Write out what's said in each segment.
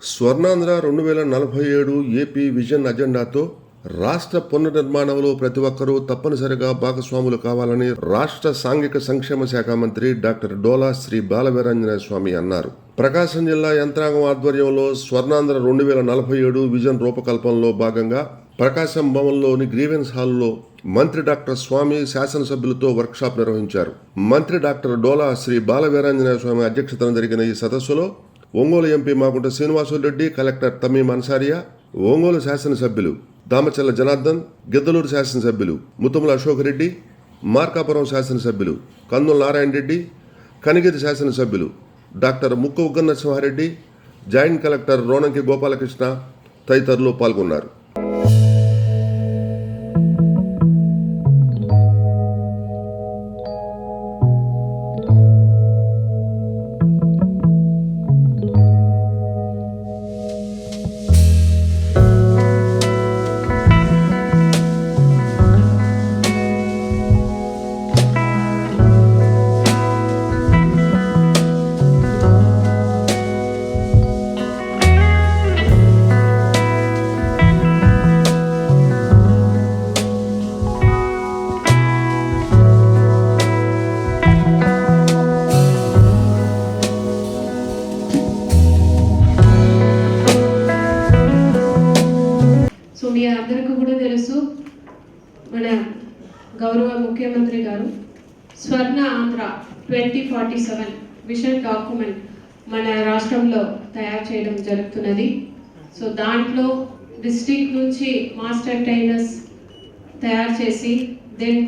Swarnandhra 2047 AP vision అజెండాతో రాష్ట్ర పునర్నిర్మాణంలో ప్రతి ఒక్కరూ తప్పనిసరిగా భాగస్వాములు కావాలని రాష్ట్ర సాంఘిక సంక్షేమ శాఖ మంత్రి డాక్టర్ డోలా శ్రీ బాలవీరాంజనేయ స్వామి అన్నారు. ప్రకాశం జిల్లా యంత్రాంగం ఆధ్వర్యంలో స్వర్ణాంధ్ర 2047 విజన్ రూపకల్పనలో భాగంగా ప్రకాశం భవన్లోని గ్రీవెన్స్ హాల్లో మంత్రి డాక్టర్ స్వామి శాసనసభ్యులతో వర్క్షాప్ నిర్వహించారు. మంత్రి డాక్టర్ డోలా శ్రీ బాలవీరాంజనేయ స్వామి అధ్యక్షతన జరిగిన ఈ సదస్సులో ఒంగోలు ఎంపీ మాగుంట శ్రీనివాసులరెడ్డి, కలెక్టర్ తమీం అన్సారియా, ఒంగోలు శాసనసభ్యులు దామచల్ల జనార్దన్, గిద్దలూరు శాసనసభ్యులు ముతుముల అశోక్ రెడ్డి, మార్కాపురం శాసనసభ్యులు కందుల నారాయణ రెడ్డి, కనిగిరి శాసనసభ్యులు డాక్టర్ ముక్కు ఉగ్గ నరసింహారెడ్డి, జాయింట్ కలెక్టర్ రోణంకి గోపాలకృష్ణ తదితరులు పాల్గొన్నారు. మీ అందరికీ కూడా తెలుసు, మన గౌరవ ముఖ్యమంత్రి గారు స్వర్ణ ఆంధ్ర 2047 విజన్ డాక్యుమెంట్ మన రాష్ట్రంలో తయారు చేయడం జరుగుతున్నది. సో దాంట్లో డిస్ట్రిక్ట్ నుంచి మాస్టర్ ట్రైనర్స్ తయారు చేసి then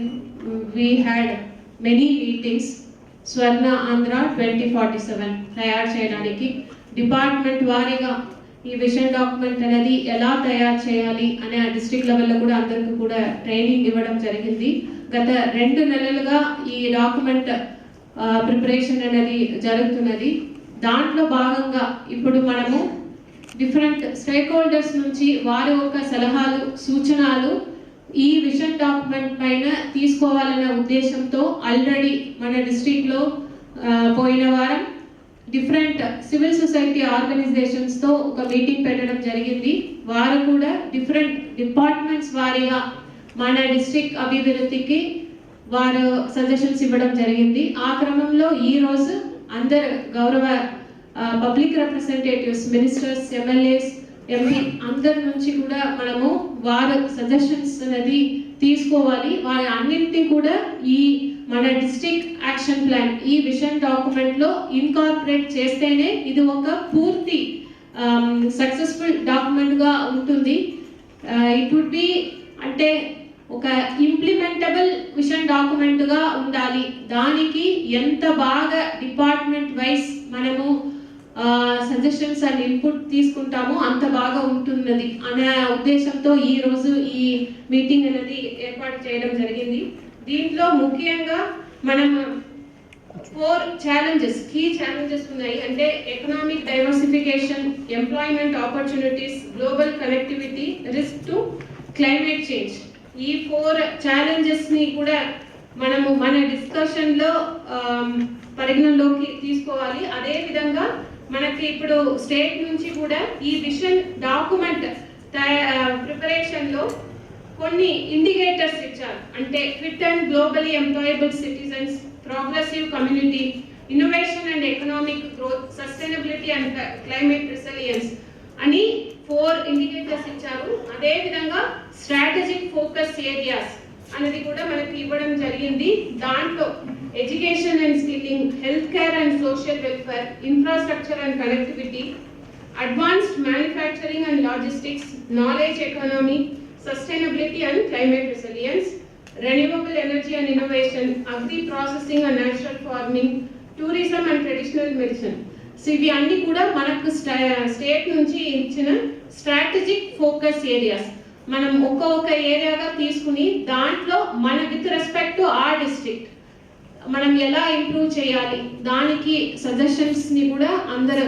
we had many meetings Swarna Andhra 2047 తయారు చేయడానికి డిపార్ట్మెంట్ వారీగా ఈ విజన్ డాక్యుమెంట్ అనేది ఎలా తయారు చేయాలి అనే డిస్ట్రిక్ట్ లెవెల్లో కూడా అందరికీ కూడా ట్రైనింగ్ ఇవ్వడం జరిగింది. గత 2 నెలలుగా ఈ డాక్యుమెంట్ ప్రిపరేషన్ అనేది జరుగుతున్నది. దాంట్లో భాగంగా ఇప్పుడు మనము డిఫరెంట్ స్టేక్ హోల్డర్స్ నుంచి వారి యొక్క సలహాలు, సూచనలు ఈ విజన్ డాక్యుమెంట్ పైన తీసుకోవాలనే ఉద్దేశంతో ఆల్రెడీ మన డిస్ట్రిక్ట్లో పోయిన వారం డిఫరెంట్ సివిల్ సొసైటీ ఆర్గనైజేషన్స్తో ఒక మీటింగ్ పెట్టడం జరిగింది. వారు కూడా డిఫరెంట్ డిపార్ట్మెంట్స్ వారీగా మన డిస్ట్రిక్ట్ అభివృద్ధికి వారు సజెషన్స్ ఇవ్వడం జరిగింది. ఆ క్రమంలో ఈరోజు అందరు గౌరవ public representatives, ministers, MLAs, MP అందరి నుంచి కూడా మనము వారు సజెషన్స్ అనేది తీసుకోవాలి. వారి అన్నింటినీ కూడా ఈ మన డిస్ట్రిక్ట్ యాక్షన్ ప్లాన్ ఈ విజన్ డాక్యుమెంట్ లో ఇన్కార్పొరేట్ చేస్తేనే ఇది ఒక పూర్తి సక్సెస్ఫుల్ డాక్యుమెంట్ గా ఉంటుంది. ఇట్ వుడ్ బి అంటే ఒక ఇంప్లిమెంటబుల్ విజన్ డాక్యుమెంట్ గా ఉండాలి. దానికి ఎంత బాగా డిపార్ట్మెంట్ వైజ్ మనము సజెషన్స్ అండ్ ఇన్పుట్ తీసుకుంటామో అంత బాగా ఉంటున్నది అనే ఉద్దేశంతో ఈ రోజు ఈ మీటింగ్ అనేది ఏర్పాటు చేయడం జరిగింది. దీంట్లో ముఖ్యంగా మనం 4 ఛాలెంజెస్, కీ ఛాలెంజెస్ ఉన్నాయి. అంటే economic diversification, employment opportunities, global connectivity, risk to climate change. ఈ 4 ఛాలెంజెస్ ని కూడా మనము మన డిస్కషన్ లో పరిగణలోకి తీసుకోవాలి. అదే విధంగా మనకి ఇప్పుడు స్టేట్ నుంచి కూడా ఈ విజన్ డాక్యుమెంట్ ప్రిపరేషన్ లో కొన్ని ఇండికేటర్స్ ఇచ్చారు. అంటే fit and globally employable citizens, progressive community, innovation and economic growth, sustainability and climate resilience అని 4 ఇండికేటర్స్ ఇచ్చారు. అదే విధంగా స్ట్రాటజిక్ ఫోకస్ ఏరియాస్ అనేది కూడా మనకి ఇవ్వడం జరిగింది. దాంట్లో education and skilling, health care and social welfare, infrastructure and connectivity, advanced manufacturing and logistics, knowledge economy, sustainability and climate resilience, renewable energy and innovation, agri-processing and natural farming, tourism and traditional medicine. So ఇవి అన్ని కూడా మనకు state నుంచి ఇచ్చిన strategic focus areas. మనం ఒక్కొక్క ఏరియాగా తీసుకుని దాంట్లో మన విత్ రెస్పెక్ట్ టు ఆ డిస్ట్రిక్ట్ మనం ఎలా ఇంప్రూవ్ చేయాలి దానికి సజెషన్స్ ని కూడా అందరు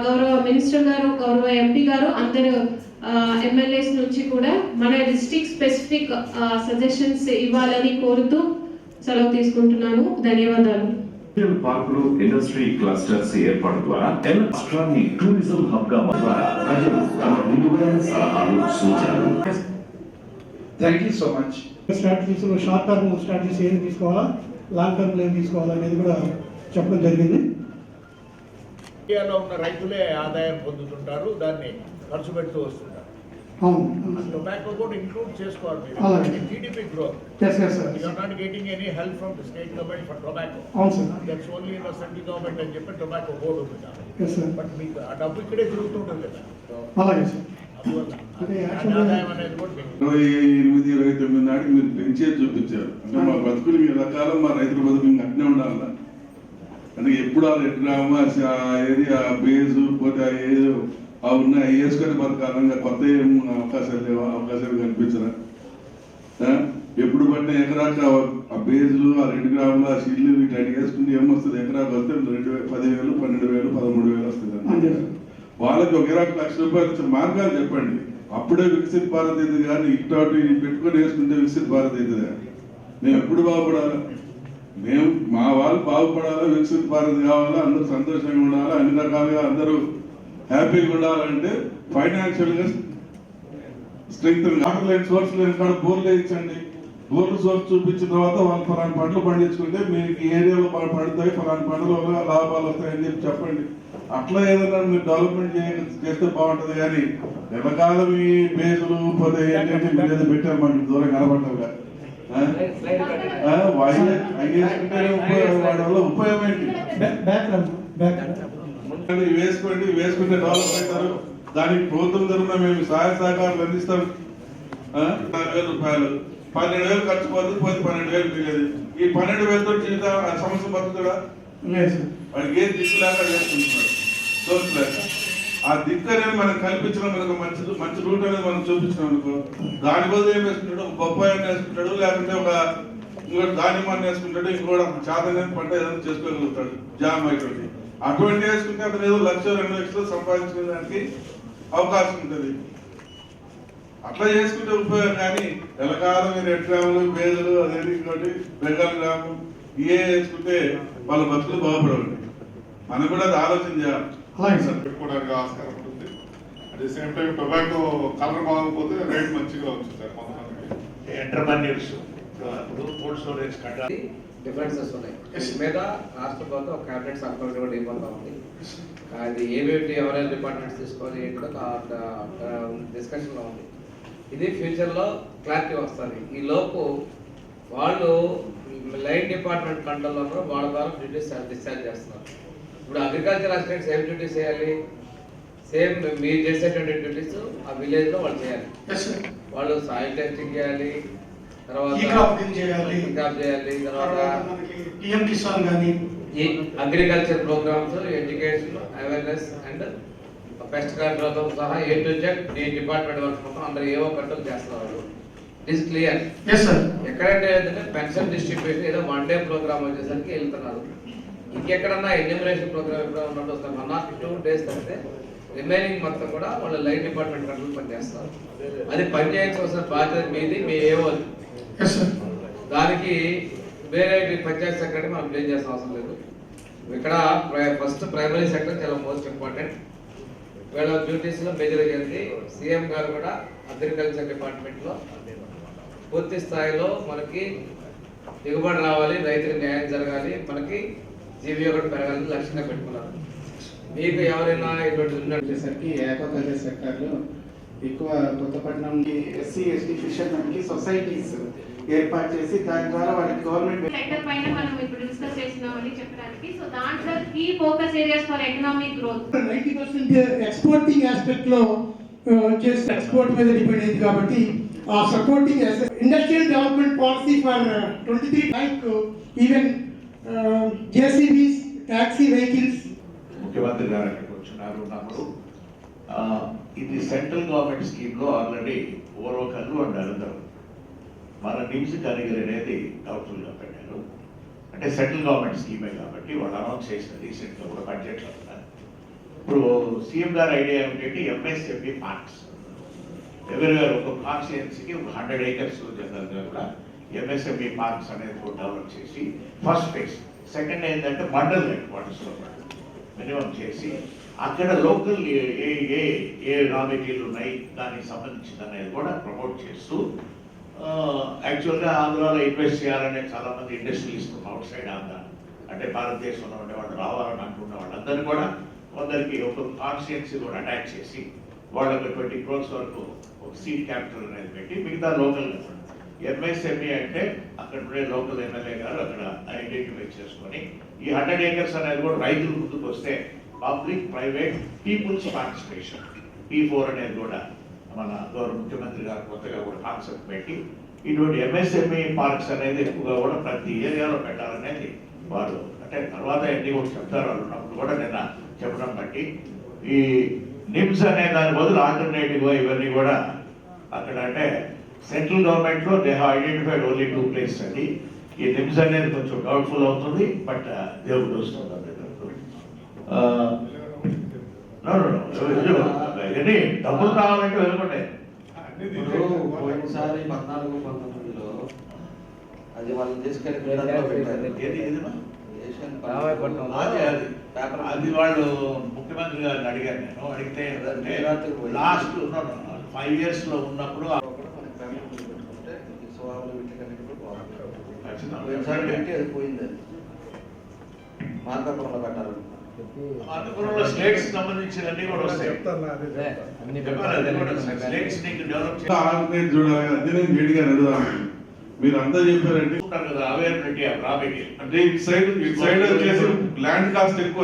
గౌరవ మినిస్టర్ గారు, గౌరవ ఎంపీ గారు, అందరు ఎమ్మెల్యేస్ నుంచి కూడా మన డిస్ట్రిక్ట్ స్పెసిఫిక్ సజెషన్స్ ఇవ్వాలని కోరుతూ సెలవు తీసుకుంటున్నాను. ధన్యవాదాలు. పార్కులు, ఇండస్ట్రీ క్లస్టర్స్ ఏర్పాటు ద్వారా రాష్ట్రాన్ని టూరిజం హబ్ గా సలహాలు సూచనలు thank you so much. Strategies short term strategies ఏం తీసుకోవాలా, లాంగ్ టర్మ్ ఏం తీసుకోవాలా అనేది కూడా చెప్పడం జరిగింది. ఇండియాలో ఉన్న రైతులే ఆదాయం పొందుతుంటారు, దాన్ని ఖర్చు పెడుతూ వస్తుంటారు. అవును టొబాకో కూడా ఇంక్లూడ్ చేసుకోవాలి అలాగే. మీరు. TDP growth. Yes sir. You are not getting any help from the state government for tobacco. అవును sir. That's only in the central government అని చెప్పి టొబాకో బోర్డు ఉంది కదా. Yes sir. బట్ మీకు ఆ డబ్బు ఇక్కడే తిరుగుతుంటుంది కదా. అలాగే సార్. అందువల్ల అంటే దాని యాక్చువల్గా ఆదాయం అనేది కూడా మీకు 28, 29 నాటికి మీరు పెంచే చూపించారు. అంటే మా బతుకులు మీ రకాలం మా రైతుల బతుకులు ఇంకా అట్నే ఉండాల. అంటే ఎప్పుడు ఆ రెడ్ గ్రామ ఏది ఆ బేసు పోతే ఆ ఏదో ఆ ఉన్నాయి వేసుకొని బతకాలంగా కొత్త ఏం అవకాశాలు లేవా, అవకాశాలు కనిపించరా? ఎప్పుడు పట్టిన ఎకరాకు ఆ బేజులు ఆ 2 గ్రాములు ఆ సీడ్లు వీటి వేసుకుంటే ఏమొస్తుంది? ఎకరాకు వస్తే 10,000, 12,000, 13,000 వస్తుంది. వాళ్ళకి ఒక ఎకరాకు ₹1,00,000 వచ్చే మార్గాలు చెప్పండి. అప్పుడే వికసిత్ భారత్ అవుతుంది కానీ ఇటు పెట్టుకొని వేసుకుంటే వికసిత్ భారత్ అవుతుందా? మేము ఎప్పుడు బాగుపడాలా? మేము మా వాళ్ళు బాగుపడాలా, వికసిత్ భారత్ కావాలా, అందరూ సంతోషంగా ఉండాలా, అన్ని రకాలుగా అందరూ హ్యాపీగా ఉండాలంటే ఫైనాన్షియల్ గా స్ట్రెంగ్త్. వాటర్ లైన్ సోర్స్ లేని కాడ బోర్లు వేయించండి. బోర్లు సోర్స్ చూపించిన తర్వాత వాళ్ళు ఫలానా పంటలు పండించుకుంటే మీకు ఈ ఏరియాలో పండుతాయి, ఫలానా పంటల వల్ల లాభాలు వస్తాయని చెప్పి చెప్పండి. అట్లా ఏదైనా మీరు డెవలప్మెంట్ చేస్తే బాగుంటది. కానీ ఎల్లకాలం ఈ బేజులు పోతే ఏంటంటే మీరు ఏదో పెట్టారు మనకి దూరం కనబడ్డారుగా వాడి వల్ల ఉపయోగం ఏంటి? వేసుకోండి, వేసుకుంటే డెవలప్ అవుతారు. దానికి ప్రభుత్వం తరఫున మేము సహాయ సహకారాలు అందిస్తాం. ₹4,000 12,000 ఖర్చు పోతుంది, 12,000 మిగిలేదు. ఈ 12,000తో జీవితం ఆ సమస్య బతుకుతాడా? వాడికి ఏం దిక్కు లేక చేసుకుంటున్నాడు, చూడలేక. ఆ దిక్కు అనేది మనం కల్పించడం, మనకు మంచి రూట్ అనేది మనం చూపించడం అనుకో, దాని బదులు ఏం వేసుకుంటాడు? ఒక బొప్పాయి వేసుకుంటాడు, లేకుంటే ఒక ఇంకోటి దానిమ్మని వేసుకుంటాడు, ఇంకోటి చాదనేది పంట ఏదైనా చేసుకోగలుగుతాడు జామ్ అయిపోయింది. అటువంటి వేసుకుంటే అతను ఏదో ₹1,00,000, ₹2,00,000 సంపాదించుకోవడానికి అవకాశం ఉంటుంది. అట్లా చేసుకుంటే ఉపయోగం. కానీ ఎలకాలం 2 గ్రాములు బేదలు అదేది ఇంకోటి బెంగాల్ గ్రామం ఏ వేసుకుంటే వాళ్ళ బతుకులు బాగుపడవండి. మనం కూడా అది ఆలోచన చేయాలి. పెట్టుకోవడానికి ఆస్కారం ఉంటుంది. At the same time tobacco colour బాగోకపోతే రేట్ మంచిగా ఉంటుంది సార్ కొంతమందికి. ఎంటర్ప్రెన్యూర్స్ ఇప్పుడు కోల్డ్ స్టోరేజ్ కట్టాలి. డిఫరెన్సెస్ ఉన్నాయి. దీని మీద రాష్ట్ర ప్రభుత్వం ఒక క్యాబినెట్ సబ్ కమిటీ కూడా ఇవ్వబోతా ఉంది. అది ఏమేమి ఎవరైనా డిపార్ట్మెంట్స్ తీసుకోవాలి ఏంటి కూడా డిస్కషన్లో ఉంది. ఇది ఫ్యూచర్లో క్లారిటీ వస్తుంది. ఈ లోపు వాళ్ళు లైన్ డిపార్ట్మెంట్ కంట్రోల్లో వాళ్ళ ద్వారా డ్యూటీస్ డిశ్చార్జ్ చేస్తున్నారు. ఇప్పుడు అగ్రికల్చర్ అసిస్టెంట్స్ ఏం డ్యూటీస్ చేయాలి? సేమ్ మీరు చేసేటువంటి డ్యూటీస్ ఆ విలేజ్లో వాళ్ళు చేయాలి. వాళ్ళు సాయిల్ టెస్టింగ్ చేయాలి, తర్వాత చేయాలి, తర్వాత agriculture programmes, education, awareness and pest కంట్రోల్తో సహా A to Z ఈ డిపార్ట్మెంట్ వర్క్ మొత్తం అందరూ ఏవో కంట్రోల్ చేస్తున్నారు. It is clear. ఎక్కడంటే ఏంటంటే పెన్షన్ డిస్ట్రిబ్యూషన్ ఏదో 1 డే ప్రోగ్రామ్ వచ్చేసరికి వెళ్తున్నారు. ఇంకెక్కడన్నా ఎన్యూమరేషన్ ప్రోగ్రామ్ ఎక్కడ ఉన్నట్టు వస్తారు 1 or 2 days తప్పితే రిమైనింగ్ మొత్తం కూడా వాళ్ళ లైన్ డిపార్ట్మెంట్ కంట్రోల్ పనిచేస్తారు. అది పనిచేయాల్సిన బాధ్యత మీది, మీ ఏవో. దానికి వేరే పంచాయత్ సెక్రటరీ మనం బ్లేమ్ చేసిన అవసరం లేదు. ఇక్కడ ఫస్ట్ ప్రైమరీ సెక్టర్ చాలా మోస్ట్ ఇంపార్టెంట్. వీళ్ళ డ్యూటీస్లో మేజర్ అయ్యింది. సీఎం గారు కూడా అగ్రికల్చర్ డిపార్ట్మెంట్లో పూర్తి స్థాయిలో మనకి దిగుబడి రావాలి, రైతులకు న్యాయం జరగాలి, మనకి జీవీఓ కూడా పెరగాలని లక్ష్యంగా పెట్టుకున్నారు. మీకు ఎవరైనా ఇటువంటి ఉన్నట్టు ఏకోకల్చర్ సెక్టార్లో ఎక్కువ కొత్తపట్నం SC ST ఫిషర్మెన్ కి సొసైటీస్ ఏర్పాటు చేసి దాని ద్వారా వాళ్ళకి గవర్నమెంట్ సెక్టర్ పైన మనం ఇప్పుడు డిస్కస్ చేసినామని చెప్పడానికి. సో దాంట్లో key focus areas for economic growth 90% exporting aspect లో చేస్తే ఎక్స్పోర్ట్ మీద డిపెండ్ అయింది కాబట్టి ఆ supporting industrial development policy for 23 like even JCBs, taxi vehicles. ముఖ్యమంత్రి గారు అక్కడికి వచ్చినారు. ఇది సెంట్రల్ గవర్నమెంట్ స్కీమ్ లో ఆల్రెడీ ఓరవకల్లు అండ్ అనంతరం మన నిమ్స్ కనిగిరి అనేది డౌట్ఫుల్ గా పెట్టారు. అంటే సెంట్రల్ గవర్నమెంట్ స్కీమే కాబట్టి వాళ్ళు అనౌన్స్ చేసిన రీసెంట్ గా కూడా బడ్జెట్ లో ఉన్నారు. ఇప్పుడు సీఎం గారి ఐడియా ఏమిటంటే MSME పార్క్స్ ఎవరిగారు ఒక కాన్స్టిట్యుయెన్సీకి 100 acres జనరల్ గా కూడా MSME పార్క్స్ అనేది డెవలప్ చేసి ఫస్ట్ ఫేజ్. సెకండ్ ఏంటంటే మండల్ హెడ్ క్వార్టర్స్ లో మినిమం చేసి అక్కడ లోకల్ ఏ రా మెటీరియల్ ఉన్నాయి దానికి సంబంధించింది అనేది కూడా ప్రమోట్ చేస్తూ యాక్చువల్గా ఆంధ్రాలో ఇన్వెస్ట్ చేయాలనే చాలా మంది ఇండస్ట్రియలిస్ట్ అవుట్ సైడ్ ఆంధ్ర అంటే భారతదేశంలో ఉండే వాళ్ళు రావాలని అంటున్న వాళ్ళందరినీ కూడా కొందరికి ఒక కాన్స్టిట్యున్సీ కూడా అటాచ్ చేసి వాళ్ళకి 20 crores వరకు ఒక సీడ్ క్యాపిటల్ అనేది పెట్టి మిగతా లోకల్ ఎంఎస్ఎంఈ అంటే అక్కడ ఉండే లోకల్ ఎమ్మెల్యే గారు అక్కడ ఐడెంటిఫై చేసుకొని ఈ 100 acres అనేది కూడా రైతులు ముందుకు వస్తే public private peoples participation P4 అనేది కూడా మన ముఖ్యమంత్రి గారు కొత్తగా కూడా కాన్సెప్ట్ పెట్టి ఇటువంటి ఎంఎస్ఎంఈ పార్క్స్ అనేది ఎక్కువగా కూడా ప్రతి ఏరియాలో పెట్టాలనేది వారు అంటే తర్వాత ఎన్ని కూడా చెప్తారు వాళ్ళు ఉన్నప్పుడు కూడా నిన్న చెప్పడం బట్టి ఈ నిమ్స్ అనే దాని బదులు ఆల్టర్నేటివ్గా ఇవన్నీ కూడా అక్కడ అంటే సెంట్రల్ గవర్నమెంట్లో they have identified only 2 places అండి. ఈ నిమ్స్ అనేది కొంచెం డౌట్ఫుల్ అవుతుంది బట్ దేవుడు వస్తుంది ఇవన్నీ డబ్బులు కావాలంటే వెళ్ళకుంటే పోయినసారి 14-19లో అది వాళ్ళు తీసుకెళ్ళి అది వాళ్ళు ముఖ్యమంత్రి గారిని అడిగారు. నేను అడిగితే లాస్ట్ 5 years లో ఉన్నప్పుడు మార్కాపురంలో పెట్టాలి. స్టేట్స్ సంబంధించినన్ని కూడా వస్తాయి. స్టేట్స్ నీకు డెవలప్ ఆల్టర్నేట్ చూడాలి. అదే నేను గట్టిగా అడుగుదాను. మీరు అంతా చెప్పారంటే కదా అవేర్నెస్ రా మెటీరియల్ అంటే ఇటు సైడ్ వచ్చేసి ల్యాండ్ కాస్ట్ ఎక్కువ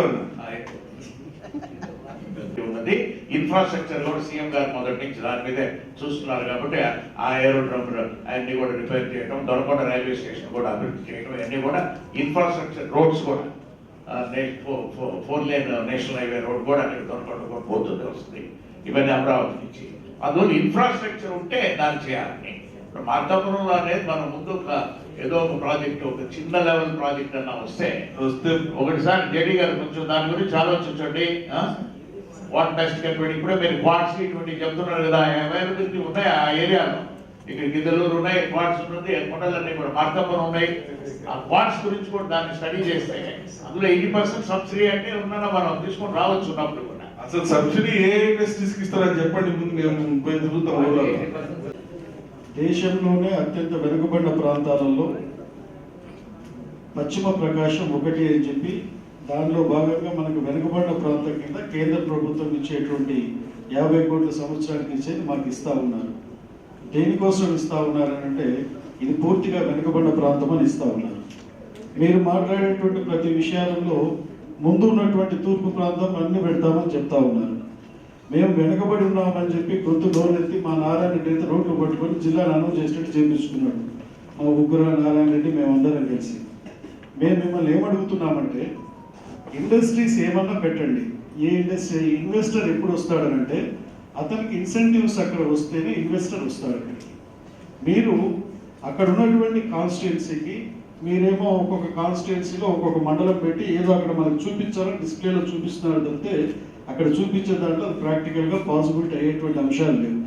ఉన్నది. ఇన్ఫ్రాస్ట్రక్చర్ కూడా సీఎం గారు మొదటి నుంచి దాని మీదే చూస్తున్నారు కాబట్టి ఆ ఏరోడ్రమ్ అన్ని కూడా రిపేర్ చేయడం, దొరకొండ రైల్వే స్టేషన్ కూడా అభివృద్ధి చేయడం, ఇవన్నీ కూడా ఇన్ఫ్రాస్ట్రక్చర్ రోడ్స్ కూడా 4 lane నేషనల్ హైవే రోడ్ కూడా అక్కడ దొరకొండ కూడా పోతుంది వస్తుంది. ఇవన్నీ అమరావతి నుంచి అందువల్ల ఇన్ఫ్రాస్ట్రక్చర్ ఉంటే దాన్ని చేయాలని. ఇప్పుడు మార్కాపురంలో అనేది మనం ముందు ఏదో ఒక ప్రాజెక్ట్ ఒక చిన్న లెవెల్ ప్రాజెక్ట్ అన్నా వస్తే ఒకటిసారి జేడీ గారు కొంచెం దాని గురించి ఆలోచించండి. వాట్ బెస్ట్ కెన్ ఇప్పుడే మీరు క్వాడ్స్ ఇటువంటి చెప్తున్నారు కదా, అవైలబిలిటీ ఉన్నాయి ఆ ఏరియాలో. ఇక్కడ గిద్దలూరు ఉన్నాయి, క్వాడ్స్ ఉన్నది, కొండలన్నీ కూడా మార్కాపురం ఉన్నాయి. ఆ క్వాడ్స్ గురించి కూడా దాన్ని స్టడీ చేస్తే అందులో 80% సబ్సిడీ అంటే ఉన్నానో మనం తీసుకొని రావచ్చు ఉన్నప్పుడు కూడా. అసలు సబ్సిడీ ఏ ఇండస్ట్రీస్కి ఇస్తారని చెప్పండి. ముందు మేము పోయి తిరుగుతాం. దేశంలోనే అత్యంత వెనుకబడిన ప్రాంతాలలో పశ్చిమ ప్రకాశం ఒకటి అని చెప్పి దానిలో భాగంగా మనకు వెనుకబడిన ప్రాంతం కింద కేంద్ర ప్రభుత్వం ఇచ్చేటువంటి 50 కోట్ల సంవత్సరానికి ఇచ్చేది మాకు ఇస్తా ఉన్నారు. దేనికోసం ఇస్తా ఉన్నారనంటే ఇది పూర్తిగా వెనుకబడిన ప్రాంతం అని ఇస్తా ఉన్నారు. మీరు మాట్లాడేటువంటి ప్రతి విషయాలలో ముందు ఉన్నటువంటి తూర్పు ప్రాంతం అన్ని పెడతామని చెప్తా ఉన్నారు. మేము వెనుకబడి ఉన్నామని చెప్పి గొంతు నోరెత్తి మా నారాయణ రెడ్డి అయితే రోడ్లు పట్టుకొని జిల్లాను అనౌన్స్ చేసినట్టు చేపించుకున్నాడు. మా ముగ్గురు నారాయణ రెడ్డి మేమందరం కలిసి మేము మిమ్మల్ని ఏమడుగుతున్నామంటే ఇండస్ట్రీస్ ఏమన్నా పెట్టండి. ఏ ఇండస్ట్రీ ఇన్వెస్టర్ ఎప్పుడు వస్తాడనంటే అతనికి ఇన్సెంటివ్స్ అక్కడ వస్తేనే ఇన్వెస్టర్ వస్తాడు. మీరు అక్కడ ఉన్నటువంటి కాన్స్టిట్యున్సీకి మీరేమో ఒక్కొక్క కాన్స్టిట్యున్సీలో ఒక్కొక్క మండలం పెట్టి ఏదో అక్కడ మనకు చూపించాలని డిస్ప్లేలో చూపిస్తున్నారు తప్పితే అక్కడ చూపించే దాంట్లో అది ప్రాక్టికల్గా పాసిబిలిటీ అయ్యేటువంటి అంశాలు లేవు.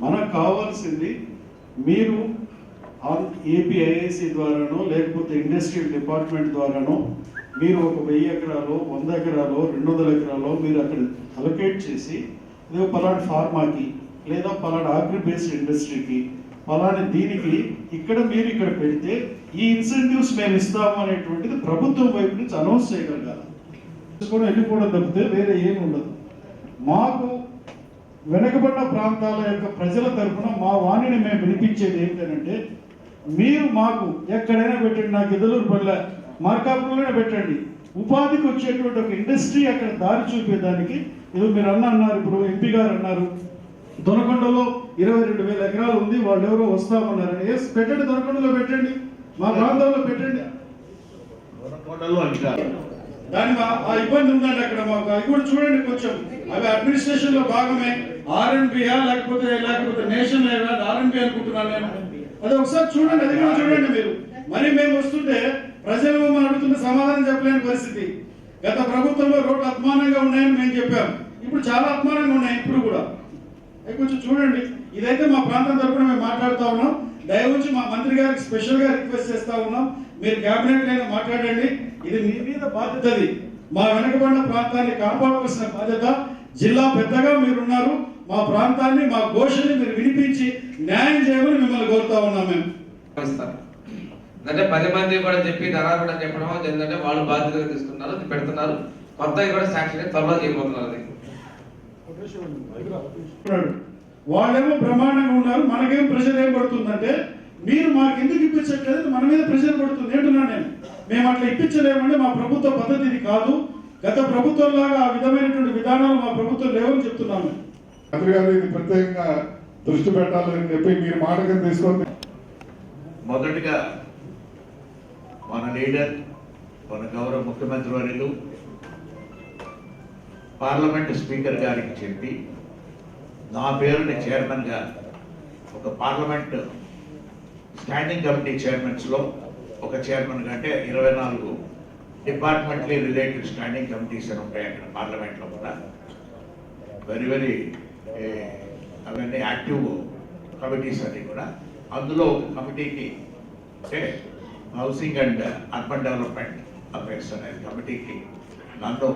మనకు కావాల్సింది మీరు ఏపీఐఐసి ద్వారానో లేకపోతే ఇండస్ట్రియల్ డిపార్ట్మెంట్ ద్వారానో మీరు ఒక 1000 ఎకరాలు 100 ఎకరాలు 200 ఎకరాలు మీరు అక్కడ అలొకేట్ చేసి ఇదే పలానా ఫార్మాకి లేదా పలానా అగ్రి బేస్డ్ ఇండస్ట్రీకి పలానా దీనికి ఇక్కడ మీరు ఇక్కడ పెడితే ఈ ఇన్సెంటివ్స్ మేము ఇస్తాము అనేటువంటిది ప్రభుత్వం వైపు నుంచి అనౌన్స్ చేయగలగాలి. వెళ్ళిపోవడం తప్పితే వేరే ఏమి ఉండదు. మాకు వెనుకబడిన ప్రాంతాల యొక్క ప్రజల తరఫున మా వాణిని మేము వినిపించేది ఏంటంటే మీరు మాకు ఎక్కడైనా పెట్టండి, నాకు ఎదులూరు పల్లె మార్కాపురంలోనే పెట్టండి, ఉపాధికి వచ్చేటువంటి ఒక ఇండస్ట్రీ అక్కడ దారి చూపేదానికి. ఏదో మీరు అన్నారు, ఇప్పుడు ఎంపీ గారు అన్నారు దొనకొండలో 22,000 ఎకరాలు ఉంది, వాళ్ళు ఎవరో వస్తామన్నారని. ఎస్ పెట్టండి, దొనకొండలో పెట్టండి, మా ప్రాంతంలో పెట్టండి. దాని ఆ ఇబ్బంది ఉందండి అక్కడ మాకు. అది కూడా చూడండి కొంచెం. అవి అడ్మినిస్ట్రేషన్ లో భాగమే. ఆర్ఎన్బియా లేకపోతే నేషనల్ హైవే ఆర్ఎన్బి అనుకుంటున్నాను నేను. అది ఒకసారి చూడండి, అది కూడా చూడండి మీరు. మరి మేము వస్తుంటే ప్రజలు మమ్మల్ని అడుగుతుంటే సమాధానం చెప్పలేని పరిస్థితి. గత ప్రభుత్వంలో రోడ్లు అధ్వానంగా ఉన్నాయని మేము చెప్పాం, ఇప్పుడు చాలా అధ్వానంగా ఉన్నాయి ఇప్పుడు కూడా. అది కొంచెం చూడండి. ఇదైతే మా ప్రాంతం తరపున మేము మాట్లాడుతూ ఉన్నాం. దయవుంచి మా మంత్రి గారికి స్పెషల్ గా రిక్వెస్ట్ చేస్తా ఉన్నాం, మీరు కేబినెట్ లైన్ మాట్లాడండి. ఇది మీ మీద బాధ్యతది. మా వెనుకబడిన ప్రాంతాన్ని కాపాడవలసిన బాధ్యత జిల్లా పెద్దగా మీరున్నారు. మా ప్రాంతాన్ని, మా ఘోషని మీరు వినిపించి న్యాయం చేయమని మిమ్మల్ని కోరుతా ఉన్నాం మేము. అంటే 10 మంది కూడా చెప్పి ధర కూడా చెప్పడం ఏంటంటే వాళ్ళు బాధ్యతగా తీసుకున్నారు, అది పెడుతున్నారు. కొత్తగా కూడా సాంక్షన్ త్వరలో చేయబోతున్నారు. అది వాళ్ళేమో బ్రహ్మాండంగా ఉన్నారు, మనకేం ప్రెషర్ ఏం పడుతుందంటే మీరు మాకు ఎందుకు ఇప్పించట్లేదు, మన మీద ప్రెషర్ పడుతుంది ఏంటున్నా నేను. మేము అట్లా ఇప్పించలేమంటే మా ప్రభుత్వ పద్ధతి ఇది కాదు. గత ప్రభుత్వంలాగా ఆ విధమైనటువంటి విధానాలు మా ప్రభుత్వం లేవని చెప్తున్నాము. మంత్రి గారు ఇది ప్రత్యేకంగా దృష్టి పెట్టాలని చెప్పి మీరు మాట కింద తీసుకొని మొదటిగా మన లీడర్, మన గౌరవ ముఖ్యమంత్రి వర్యులు పార్లమెంట్ స్పీకర్ గారికి చెప్పి నా పేరుని చైర్మన్గా ఒక పార్లమెంట్ స్టాండింగ్ కమిటీ చైర్మన్స్లో ఒక చైర్మన్గా, అంటే 24 డిపార్ట్మెంట్లీ రిలేటెడ్ స్టాండింగ్ కమిటీస్ అని ఉంటాయి అక్కడ పార్లమెంట్లో కూడా. వెరీ అవన్నీ యాక్టివ్ కమిటీస్ అన్నీ కూడా. అందులో ఒక కమిటీకి, అంటే housing and urban development affairs అనే కమిటీకి నన్ను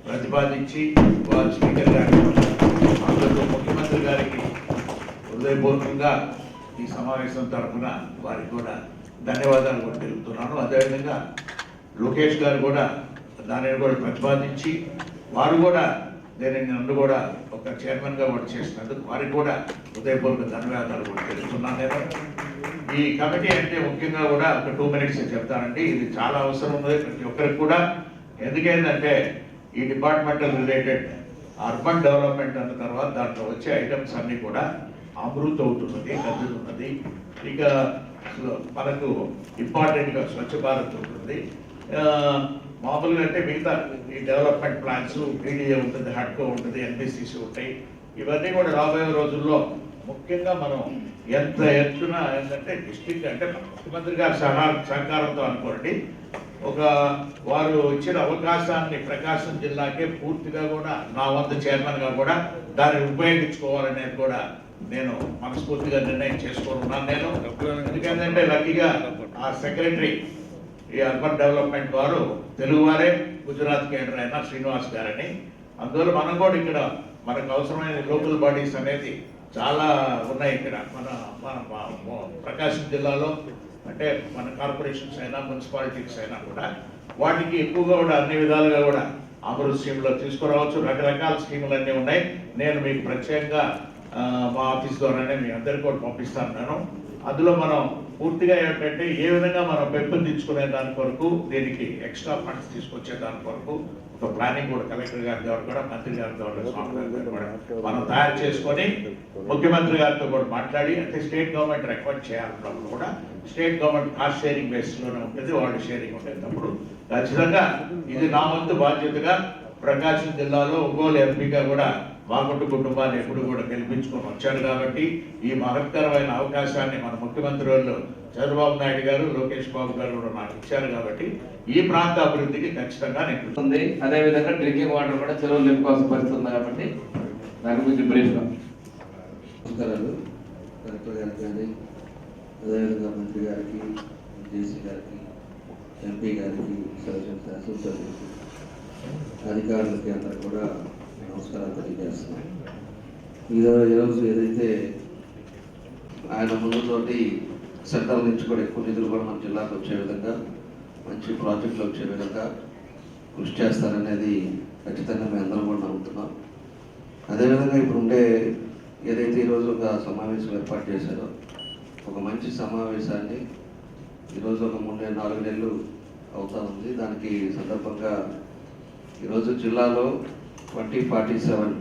ప్రతిపాదించి వారు స్పీకర్ గారికి, అందులో ముఖ్యమంత్రి గారికి హృదయపూర్వకంగా ఈ సమావేశం తరఫున వారికి కూడా ధన్యవాదాలు కూడా తెలుపుతున్నాను. అదేవిధంగా లోకేష్ గారు కూడా దానిని కూడా ప్రతిపాదించి వారు కూడా నన్ను కూడా ఒక చైర్మన్గా కూడా చేసినందుకు వారికి కూడా హృదయపూర్వక ధన్యవాదాలు కూడా తెలుపుతున్నాను. నేను ఈ కమిటీ అంటే ముఖ్యంగా కూడా ఒక 2 minutes చెప్తానండి. ఇది చాలా అవసరం ఉంది ప్రతి ఒక్కరికి కూడా. ఎందుకేంటంటే ఈ డిపార్ట్మెంటల్ రిలేటెడ్ అర్బన్ డెవలప్మెంట్ అన్న తర్వాత దాంట్లో వచ్చే ఐటమ్స్ అన్నీ కూడా అమృత్ అవుతున్నది, కదులుతున్నది. ఇక మనకు ఇంపార్టెంట్గా స్వచ్ఛ భారత్ ఉంటుంది. మామూలుగా అంటే మిగతా ఈ డెవలప్మెంట్ ప్లాన్స్, పీడీఏ ఉంటుంది, హడ్కో ఉంటుంది, ఎన్బిసిసి ఉంటాయి. ఇవన్నీ కూడా రాబోయే రోజుల్లో ముఖ్యంగా మనం ఎంత ఎత్తున ఏంటంటే డిస్ట్రిక్ట్ అంటే ముఖ్యమంత్రి గారి సహకారంతో అనుకోండి, ఒక వారు ఇచ్చిన అవకాశాన్ని ప్రకాశం జిల్లాకే పూర్తిగా కూడా నా వంతు చైర్మన్గా కూడా దాన్ని ఉపయోగించుకోవాలనేది కూడా నేను మనస్ఫూర్తిగా నిర్ణయం చేసుకున్నాను. నేను ఎందుకంటే లక్కీగా ఆ సెక్రటరీ ఈ అర్బన్ డెవలప్మెంట్ వారు తెలుగువారే, గుజరాత్ కేడర్ అయిన శ్రీనివాస్ గారని. అందువల్ల మనం కూడా ఇక్కడ మనకు అవసరమైన లోకల్ బాడీస్ అనేది చాలా ఉన్నాయి ఇక్కడ మన ప్రకాశం జిల్లాలో. అంటే మన కార్పొరేషన్స్ అయినా మున్సిపాలిటీస్ అయినా కూడా వాటికి ఎక్కువగా కూడా అన్ని విధాలుగా కూడా అమృత్ స్కీమ్లో తీసుకురావచ్చు. రకరకాల స్కీములు అన్నీ ఉన్నాయి. నేను మీకు ప్రత్యేకంగా మా ఆఫీస్ ద్వారానే మీ అందరికీ కూడా పంపిస్తాను. నేను అందులో మనం పూర్తిగా ఏంటంటే ఏ విధంగా మనం పెంపొందించుకునే దాని కొరకు, దీనికి ఎక్స్ట్రా ఫండ్స్ తీసుకొచ్చే దాని కొరకు ఒక ప్లానింగ్ కూడా కలెక్టర్ గారి ద్వారా కూడా, మంత్రి గారి ద్వారా, స్వామి గారి ద్వారా కూడా మనం తయారు చేసుకొని ముఖ్యమంత్రి గారితో కూడా మాట్లాడి, అంటే స్టేట్ గవర్నమెంట్ రికమెండ్ చేయాలన్నప్పుడు కూడా స్టేట్ గవర్నమెంట్ కాస్ట్ షేరింగ్ బేస్లోనే ఉంటుంది, వాళ్ళు షేరింగ్ ఉండేటప్పుడు ఖచ్చితంగా ఇది నా వంతు బాధ్యతగా ప్రకాశం జిల్లాలో ఒంగోలు ఎంపీగా కూడా వాగుంటు కుటుంబాన్ని ఎప్పుడు కూడా గెలిపించుకొని వచ్చాడు. కాబట్టి ఈ మహత్తరమైన అవకాశాన్ని మన ముఖ్యమంత్రి వాళ్ళు చంద్రబాబు నాయుడు గారు, లోకేష్ బాబు గారు కూడా నాకు ఇచ్చారు. కాబట్టి ఈ ప్రాంత అభివృద్ధికి ఖచ్చితంగా నేను ఉంది. అదేవిధంగా డ్రింకింగ్ వాటర్ కూడా చెరువులు నింపుకోవాల్సిన పరిస్థితి ఉంది. కాబట్టి దాని గురించి బ్రీఫ్గా నమస్కారాలు. కలెక్టర్ గారికి కానీ, అదేవిధంగా మంత్రి గారికి, జేసీ గారికి, ఎంపీ గారికి, శాసనసభ్యులకి, అధికారులకి అందరూ కూడా నమస్కారాలు తెలియజేస్తున్నాం. ఈరోజు ఏదైతే ఆయన ముందుతోటి సెంట్రల్ నుంచి కూడా ఎక్కువ నిధులు కూడా మన జిల్లాకు వచ్చే విధంగా, మంచి ప్రాజెక్టులు వచ్చే విధంగా కృషి చేస్తారనేది ఖచ్చితంగా మేము అందరం కూడా నమ్ముతున్నాం. అదేవిధంగా ఇప్పుడు ఉండే ఏదైతే ఈరోజు ఒక సమావేశం ఏర్పాటు చేశారో, ఒక మంచి సమావేశాన్ని ఈరోజు ఒక 3-4 నెలలు అవుతా ఉంది. దానికి సందర్భంగా ఈరోజు జిల్లాలో 2047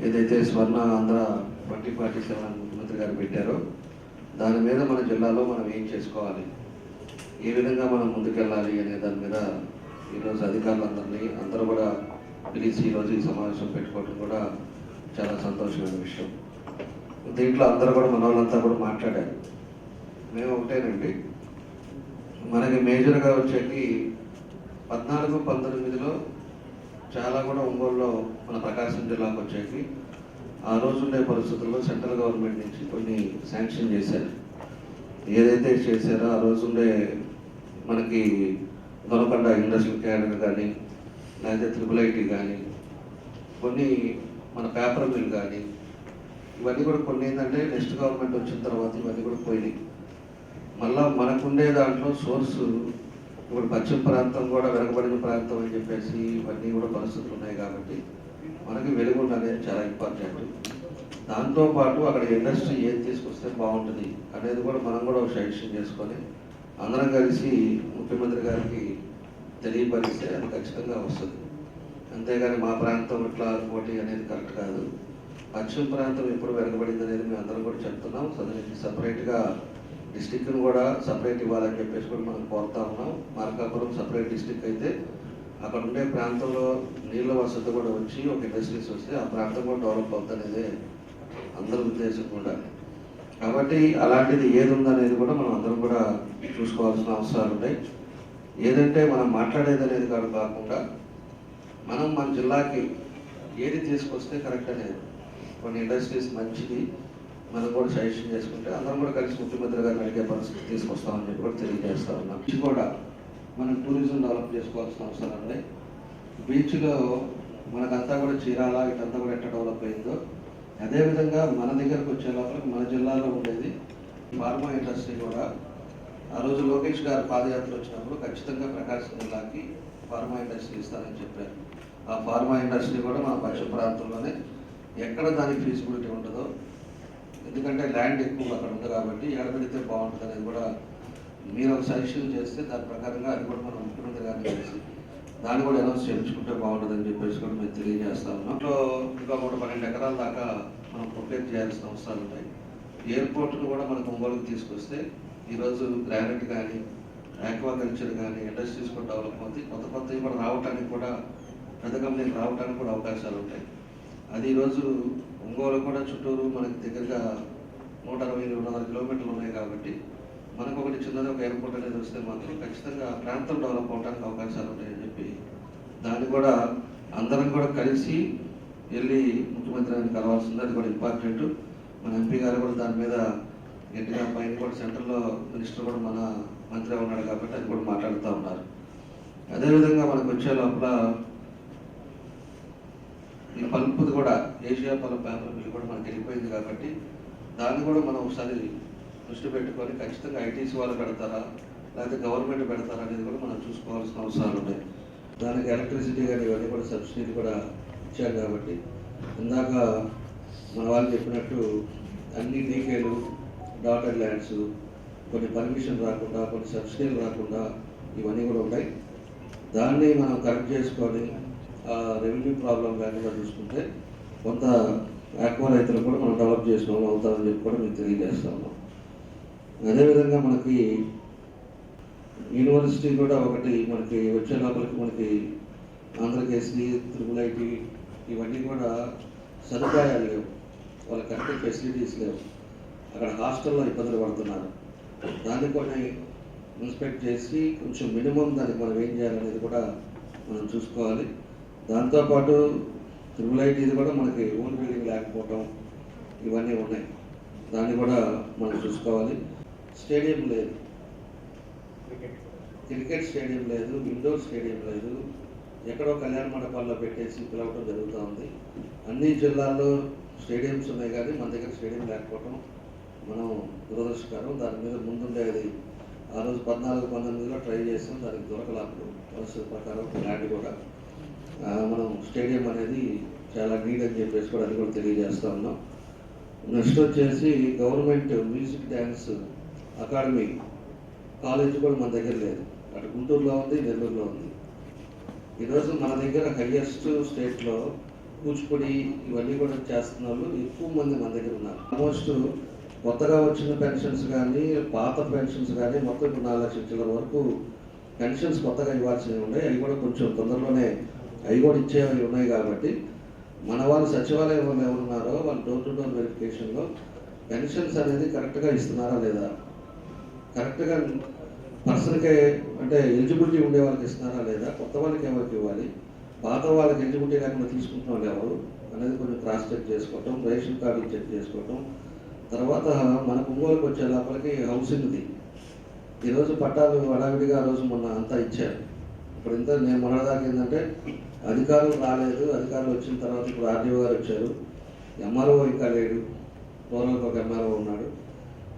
ఏదైతే స్వర్ణ ఆంధ్ర 2047 ముఖ్యమంత్రి గారు పెట్టారో, దాని మీద మన జిల్లాలో మనం ఏం చేసుకోవాలి, ఏ విధంగా మనం ముందుకెళ్ళాలి అనే దాని మీద ఈరోజు అధికారులందరినీ అందరూ కూడా పిలిచి ఈరోజు ఈ సమావేశం పెట్టుకోవడం కూడా చాలా సంతోషమైన విషయం. దీంట్లో అందరూ కూడా మన వాళ్ళంతా కూడా మాట్లాడారు. మేము ఒకటేనండి, మనకి మేజర్గా వచ్చేకి 14-19లో చాలా కూడా ఒంగోలులో మన ప్రకాశం జిల్లాకు వచ్చేకి ఆ రోజు ఉండే పరిస్థితుల్లో సెంట్రల్ గవర్నమెంట్ నుంచి కొన్ని శాంక్షన్ చేశారు. ఏదైతే చేశారో ఆ రోజు ఉండే మనకి దొనకొండ ఇండస్ట్రియల్ క్యాడర్ కానీ, లేకపోతే IIIT కానీ, కొన్ని మన పేపర్ మిల్ కానీ, ఇవన్నీ కూడా కొన్ని ఏంటంటే నెక్స్ట్ గవర్నమెంట్ వచ్చిన తర్వాత ఇవన్నీ కూడా పోయినాయి. మళ్ళీ మనకుండే దాంట్లో సోర్సు ఇప్పుడు పశ్చిమ ప్రాంతం కూడా వెనకబడిన ప్రాంతం అని చెప్పేసి ఇవన్నీ కూడా పరిస్థితులు ఉన్నాయి కాబట్టి మనకి వెలుగుండ అనేది చాలా ఇంపార్టెంట్. దాంతోపాటు అక్కడ ఇండస్ట్రీ ఏం తీసుకొస్తే బాగుంటుంది అనేది కూడా మనం కూడా ఒక సజెషన్ చేసుకొని అందరం కలిసి ముఖ్యమంత్రి గారికి తెలియపరిస్తే అది ఖచ్చితంగా వస్తుంది. అంతేగాని మా ప్రాంతం ఇట్లా పోటీ అనేది కరెక్ట్ కాదు. పశ్చిమ ప్రాంతం ఎప్పుడు వెనకబడింది అనేది మేము అందరం కూడా చెప్తున్నాం. సో దానికి సపరేట్గా డిస్టిక్ను కూడా సపరేట్ ఇవ్వాలని చెప్పేసి కూడా మనం కోరుతా ఉన్నాం. మార్కాపురం సపరేట్ డిస్టిక్ అయితే అక్కడ ఉండే ప్రాంతంలో నీళ్ళ వసతి కూడా వచ్చి ఒక ఇండస్ట్రీస్ వస్తే ఆ ప్రాంతం కూడా డెవలప్ అవుతుందనేదే అందరి ఉద్దేశం కూడా. కాబట్టి అలాంటిది ఏది ఉందనేది కూడా మనం అందరం కూడా చూసుకోవాల్సిన అవసరాలు ఉన్నాయి. ఏదంటే మనం మాట్లాడేది అనేది కాకుండా మనం మన జిల్లాకి ఏది తీసుకొస్తే కరెక్ట్ అనేది కొన్ని ఇండస్ట్రీస్ మంచిది మనం కూడా సజెషన్ చేసుకుంటే అందరం కూడా కలిసి ముఖ్యమంత్రి గారిని అడిగే పరిస్థితి తీసుకొస్తామని చెప్పి కూడా తెలియజేస్తా ఉన్నాం. బీచ్ కూడా మనం టూరిజం డెవలప్ చేసుకోవాల్సిన అవసరం ఉంది. బీచ్లో మనకంతా కూడా చీరాల ఇటంతా కూడా ఎట్లా డెవలప్ అయిందో అదేవిధంగా మన దగ్గరకు వచ్చే లోపల మన జిల్లాలో ఉండేది ఫార్మా ఇండస్ట్రీ కూడా ఆ రోజు లోకేష్ గారు పాదయాత్ర వచ్చినప్పుడు ఖచ్చితంగా ప్రకాశం జిల్లాకి ఫార్మా ఇండస్ట్రీ ఇస్తానని చెప్పారు. ఆ ఫార్మా ఇండస్ట్రీ కూడా మన పశ్చిమ ప్రాంతంలోనే ఎక్కడ దానికి ఫీజిబిలిటీ ఉంటుందో, ఎందుకంటే ల్యాండ్ ఎక్కువ అక్కడ ఉంది కాబట్టి ఎక్కడ పెడితే బాగుంటుంది అనేది కూడా మీరు ఒక సజెషన్ చేస్తే దాని ప్రకారంగా అది కూడా మనం ముఖ్యమంత్రి గారిని కలిసి దాన్ని కూడా అనౌన్స్ చేయించుకుంటే బాగుంటుందని చెప్పేసి కూడా మేము తెలియజేస్తా ఉన్నాం. ఇంకా 12 ఎకరాల దాకా మనం ప్రొటెక్ట్ చేయాల్సిన అవసరాలు ఉన్నాయి. ఎయిర్పోర్ట్ను కూడా మనకు ఒంగోలుకి తీసుకొస్తే ఈరోజు గ్రానైట్ కానీ ఆక్వాకల్చర్ కానీ ఇండస్ట్రీస్ కూడా డెవలప్ అవుతాయి. కొత్తవి కూడా రావడానికి కూడా పెద్ద కంపెనీలు రావడానికి కూడా అవకాశాలు ఉంటాయి. అది ఈరోజు ఒంగోలు కూడా చుట్టూరు మనకి దగ్గరగా 160-200 కిలోమీటర్లు ఉన్నాయి కాబట్టి మనకు ఒకటి చిన్నది ఒక ఎయిర్పోర్ట్ అనేది వస్తే మాత్రం ఖచ్చితంగా ప్రాంతం డెవలప్ అవడానికి అవకాశాలు ఉంటాయని చెప్పి దాన్ని కూడా అందరం కూడా కలిసి వెళ్ళి ముఖ్యమంత్రి గారిని కలవాల్సింది. అది కూడా ఇంపార్టెంట్. మన ఎంపీ గారు కూడా దాని మీద గట్టిగా పైన కూడా సెంట్రల్లో మినిస్టర్ కూడా మన మంత్రి ఉన్నాడు కాబట్టి అది కూడా మాట్లాడుతూ ఉన్నారు. అదేవిధంగా మనకు వచ్చే లోపల ఈ పల్పుది కూడా ఏషియా పల్ప్ పేపర్ మిల్ కూడా మనకి వెళ్ళిపోయింది కాబట్టి దాన్ని కూడా మనం ఒకసారి దృష్టి పెట్టుకొని ఖచ్చితంగా ఐటీసీ వాళ్ళు పెడతారా లేకపోతే గవర్నమెంట్ పెడతారా అనేది కూడా మనం చూసుకోవాల్సిన అవసరాలు ఉన్నాయి. దానికి ఎలక్ట్రిసిటీ కానీ ఇవన్నీ కూడా సబ్సిడీ కూడా ఇచ్చారు కాబట్టి ఇందాక మన వాళ్ళు చెప్పినట్టు అన్ని డీకేలు డాటర్ ల్యాండ్స్ కొన్ని పర్మిషన్ రాకుండా కొన్ని సబ్సిడీలు రాకుండా ఇవన్నీ కూడా ఉంటాయి. దాన్ని మనం కరెక్ట్ చేసుకొని రెవెన్యూ ప్రాబ్లం లేకుండా చూసుకుంటే కొంత ఆక్వా రైతులు కూడా మనం డెవలప్ చేసిన వాళ్ళు అవుతామని చెప్పి కూడా మేము తెలియజేస్తా ఉన్నాం. అదేవిధంగా మనకి యూనివర్సిటీ కూడా ఒకటి మనకి వచ్చే లోపలికి మనకి ఆంధ్రకేసీ IIIT ఇవన్నీ కూడా సదుపాయాలు లేవు, వాళ్ళ కరెక్ట్ ఫెసిలిటీస్ లేవు. అక్కడ హాస్టల్లో ఇబ్బందులు పడుతున్నారు. దాన్ని కొన్ని ఇన్స్పెక్ట్ చేసి కొంచెం మినిమం దానికి మనం ఏం చేయాలనేది కూడా మనం చూసుకోవాలి. దాంతోపాటు IIIT కూడా మనకి ఓన్ బిల్డింగ్ లేకపోవటం ఇవన్నీ ఉన్నాయి, దాన్ని కూడా మనం చూసుకోవాలి. స్టేడియం లేదు, క్రికెట్ స్టేడియం లేదు, ఇండోర్ స్టేడియం లేదు, ఎక్కడో కళ్యాణ మండపాల్లో పెట్టేసి పిలవటం జరుగుతూ ఉంది. అన్ని జిల్లాల్లో స్టేడియంస్ ఉన్నాయి కానీ మన దగ్గర స్టేడియం లేకపోవటం మనం దురదృష్టకరం. దాని మీద ముందుండేది ఆ రోజు 14-19లో ట్రై చేసాం, దానికి దొరకలేదు పరిస్థితి ప్రకారం ల్యాండ్ కూడా. మనం స్టేడియం అనేది చాలా నీడ్ అని చెప్పేసి కూడా అది కూడా తెలియజేస్తూ ఉన్నాం. నెక్స్ట్ వచ్చేసి government music dance academy college కూడా మన దగ్గర లేదు. అటు గుంటూరులో ఉంది, నెల్లూరులో ఉంది. ఈరోజు మన దగ్గర హైయెస్ట్ స్టేట్లో కూచిపూడి ఇవన్నీ కూడా చేస్తున్న వాళ్ళు ఎక్కువ మంది మన దగ్గర ఉన్నారు. ఆల్మోస్ట్ కొత్తగా వచ్చిన పెన్షన్స్ కానీ పాత పెన్షన్స్ కానీ మొత్తం 4 లక్షల వరకు పెన్షన్స్ కొత్తగా ఇవ్వాల్సినవి ఉన్నాయి. అవి కూడా కొంచెం తొందరలోనే అవి కూడా ఇచ్చేవి ఉన్నాయి కాబట్టి మన వాళ్ళు సచివాలయం వాళ్ళు ఎవరున్నారో వాళ్ళు డోర్ టు డోర్ వెరిఫికేషన్లో పెన్షన్స్ అనేది కరెక్ట్గా ఇస్తున్నారా లేదా, కరెక్ట్గా పర్సన్కే అంటే ఎలిజిబిలిటీ ఉండే వాళ్ళకి ఇస్తున్నారా లేదా, కొత్త వాళ్ళకి ఎవరికి ఇవ్వాలి, పాత వాళ్ళకి ఎలిజిబిలిటీ లేకుండా తీసుకుంటున్న వాళ్ళు ఎవరు అనేది కొంచెం క్రాస్ చెక్ చేసుకోవటం, రేషన్ కార్డులు చెక్ చేసుకోవటం. తర్వాత మన ఒంగోలుకి వచ్చే లోపలికి హౌసింగ్ది ఈరోజు పట్టాలు హడావిడిగా ఆ రోజు మొన్న అంతా ఇచ్చారు. ఇప్పుడు ఇంత నేను మొన్నదాకా ఏంటంటే అధికారులు రాలేదు. అధికారులు వచ్చిన తర్వాత ఇప్పుడు ఆర్డీఓ గారు వచ్చారు. ఎంఆర్ఓ ఇంకా లేడు. పూర్వంలో ఒక ఎంఆర్ఓ ఉన్నాడు.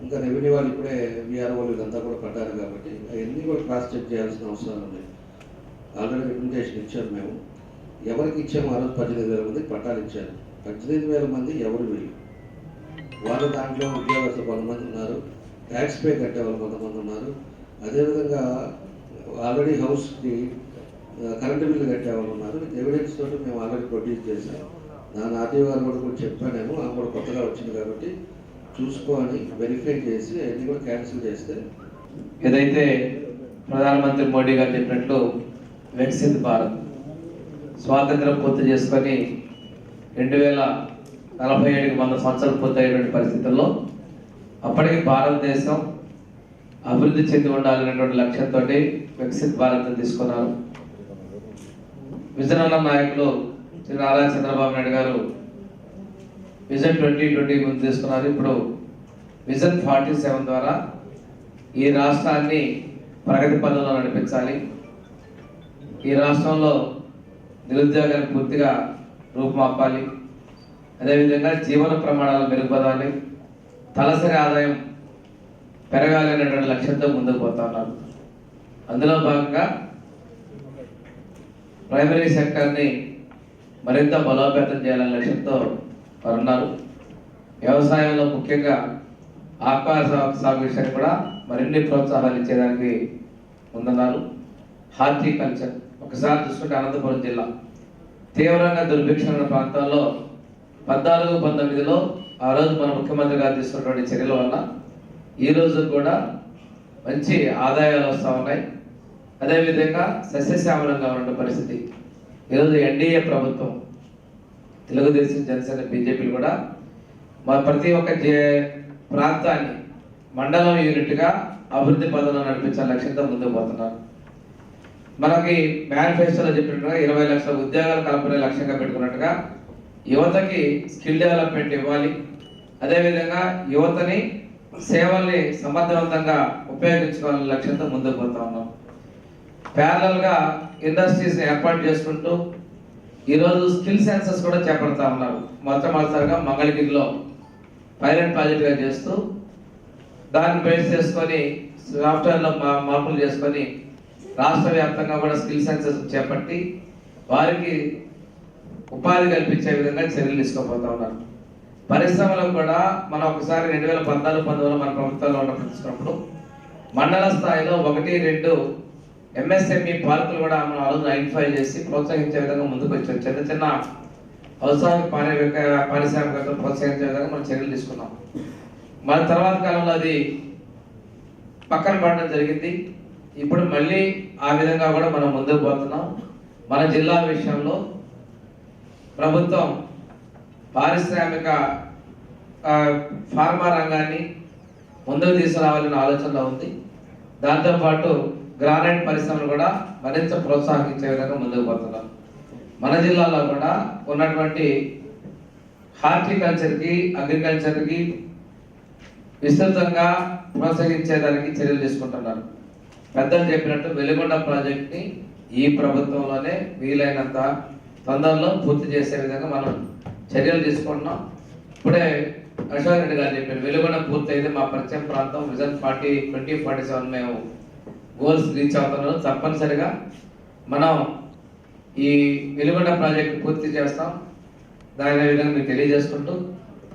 ఇంకా రెవెన్యూ వాళ్ళు ఇప్పుడే విఆర్ఓలు ఇదంతా కూడా పడ్డారు కాబట్టి అవన్నీ కూడా క్రాస్ చెక్ చేయాల్సిన అవసరాలు ఉన్నాయి. ఆల్రెడీ రిప్రజెంటేషన్ ఇచ్చారు మేము. ఎవరికి ఇచ్చాము ఆ రోజు 18,000 మందికి పట్టాలు ఇచ్చారు. 18,000 మంది ఎవరు వీళ్ళు? వాళ్ళు దాంట్లో ఉద్యోగస్తులు కొంతమంది ఉన్నారు, ట్యాక్స్ పే కట్టే వాళ్ళు కొంతమంది ఉన్నారు, అదేవిధంగా ఆల్రెడీ హౌస్కి కరెంటు బిల్లు కట్టే వాళ్ళు ఉన్నారు. ఎవిడెన్స్ తోటి మేము ఆల్రెడీ ప్రొడ్యూస్ చేశాం. దాని ఆర్టీఓ గారు కూడా చెప్పాను. ఆమె కూడా కొత్తగా వచ్చింది కాబట్టి చూసుకొని వెరిఫై చేసి అన్నీ కూడా క్యాన్సిల్ చేస్తే ఏదైతే ప్రధానమంత్రి మోడీ గారు చెప్పినట్లు వికసిత్ భారత్ స్వాతంత్రం పూర్తి చేసుకొని 2047కి 100 సంవత్సరాలు పూర్తయినటువంటి పరిస్థితుల్లో అప్పటికి భారతదేశం అభివృద్ధి చెంది ఉండాలనేటువంటి లక్ష్యంతో వికసిత్ భారత్ తీసుకున్నారు. విజనన్న నాయకులు శ్రీ నారా చంద్రబాబు నాయుడు గారు విజన్ 2020 ముందు తీసుకున్నారు. ఇప్పుడు విజన్ 47 ద్వారా ఈ రాష్ట్రాన్ని ప్రగతి పథంలో నడిపించాలి. ఈ రాష్ట్రంలో నిరుద్యోగాన్ని పూర్తిగా రూపుమాపాలి. అదేవిధంగా జీవన ప్రమాణాలు మెరుగుపడాలి, తలసరి ఆదాయం పెరగాలి అనేటువంటి లక్ష్యంతో ముందుకు పోతా ఉన్నారు. అందులో భాగంగా ప్రైమరీ సెక్టర్ని మరింత బలోపేతం చేయాలనే లక్ష్యంతో వారు ఉన్నారు. వ్యవసాయంలో ముఖ్యంగా ఆక్వా సాగు విషయాన్ని కూడా మరిన్ని ప్రోత్సాహాలు ఇచ్చేదానికి ముందున్నారు. హార్టికల్చర్ ఒకసారి చూసుకుంటే అనంతపురం జిల్లా తీవ్రంగా దుర్భిక్షణ ఉన్న ప్రాంతాల్లో 14-19లో ఆ రోజు మన ముఖ్యమంత్రి గారు తీసుకున్నటువంటి చర్యల వల్ల ఈ రోజు కూడా మంచి ఆదాయాలు వస్తూ ఉన్నాయి. అదేవిధంగా సస్యశ్యామలంగా ఉన్న పరిస్థితి. ఈరోజు ఎన్డీఏ ప్రభుత్వం, తెలుగుదేశం, జనసేన, బీజేపీలు కూడా మా ప్రతి ఒక్క ప్రాంతాన్ని మండలం యూనిట్గా అభివృద్ధి పథంలో నడిపించాలని లక్ష్యంతో ముందుకు పోతున్నారు. మనకి మేనిఫెస్టోలో చెప్పినట్టుగా 20 లక్షల ఉద్యోగాలు కల్పనే లక్ష్యంగా పెట్టుకున్నట్టుగా యువతకి స్కిల్ డెవలప్మెంట్ ఇవ్వాలి. అదేవిధంగా యువతని సేవల్ని సమర్థవంతంగా ఉపయోగించుకోవాలనే లక్ష్యంతో ముందుకు పోతా ఉన్నాం. ప్యారలల్గా ఇండస్ట్రీస్ని ఏర్పాటు చేసుకుంటూ ఈరోజు స్కిల్ సెన్సెస్ కూడా చేపడతా ఉన్నారు. మొట్టమొదటిసారిగా మంగళగిరిలో పైలట్ ప్రాజెక్ట్గా చేస్తూ దాన్ని బేస్ చేసుకొని సాఫ్ట్వేర్లో మార్పులు చేసుకొని రాష్ట్ర వ్యాప్తంగా కూడా స్కిల్ సెన్సెస్ చేపట్టి వారికి ఉపాధి కల్పించే విధంగా చర్యలు తీసుకోబోతా ఉన్నారు. పరిశ్రమలకు కూడా మనం ఒకసారి 2014-15లో మన ప్రభుత్వంలో ఉన్నప్పుడు మండల స్థాయిలో 1-2 MSME పార్కులు కూడా మనం ఆ రోజు ఐడెంటిఫై చేసి ప్రోత్సహించే విధంగా ముందుకు వచ్చాం. చిన్న చిన్న ఔత్సాహిక పారిశ్రామికతను ప్రోత్సహించే విధంగా మనం చర్యలు తీసుకున్నాం. మన తర్వాత కాలంలో అది పక్కన పడడం జరిగింది. ఇప్పుడు మళ్ళీ ఆ విధంగా కూడా మనం ముందుకు పోతున్నాం. మన జిల్లా విషయంలో ప్రభుత్వం పారిశ్రామిక ఫార్మా రంగాన్ని ముందుకు తీసుకురావాలనే ఆలోచనలో ఉంది. దాంతోపాటు గ్రానైట్ పరిశ్రమను కూడా మరింత ప్రోత్సహించే విధంగా ముందుకు పోతున్నాం. మన జిల్లాలో కూడా ఉన్నటువంటి హార్టికల్చర్కి, అగ్రికల్చర్కి విస్తృతంగా ప్రోత్సహించేదానికి చర్యలు తీసుకుంటున్నారు. పెద్దలు చెప్పినట్టు వెలుగొండ ప్రాజెక్ట్ని ఈ ప్రభుత్వంలోనే వీలైనంత తొందరలో పూర్తి చేసే విధంగా మనం చర్యలు తీసుకుంటున్నాం. ఇప్పుడే అశోక్ రెడ్డి గారు చెప్పారు, వెలుగొండ పూర్తి అయితే మా పరిచయం ప్రాంతం విజన్ 2047 మేము గోల్స్ రీచ్ అవుతున్నాం. తప్పనిసరిగా మనం ఈ వెలుగొండ ప్రాజెక్ట్ పూర్తి చేస్తాం. దాని విధంగా మీకు తెలియజేసుకుంటూ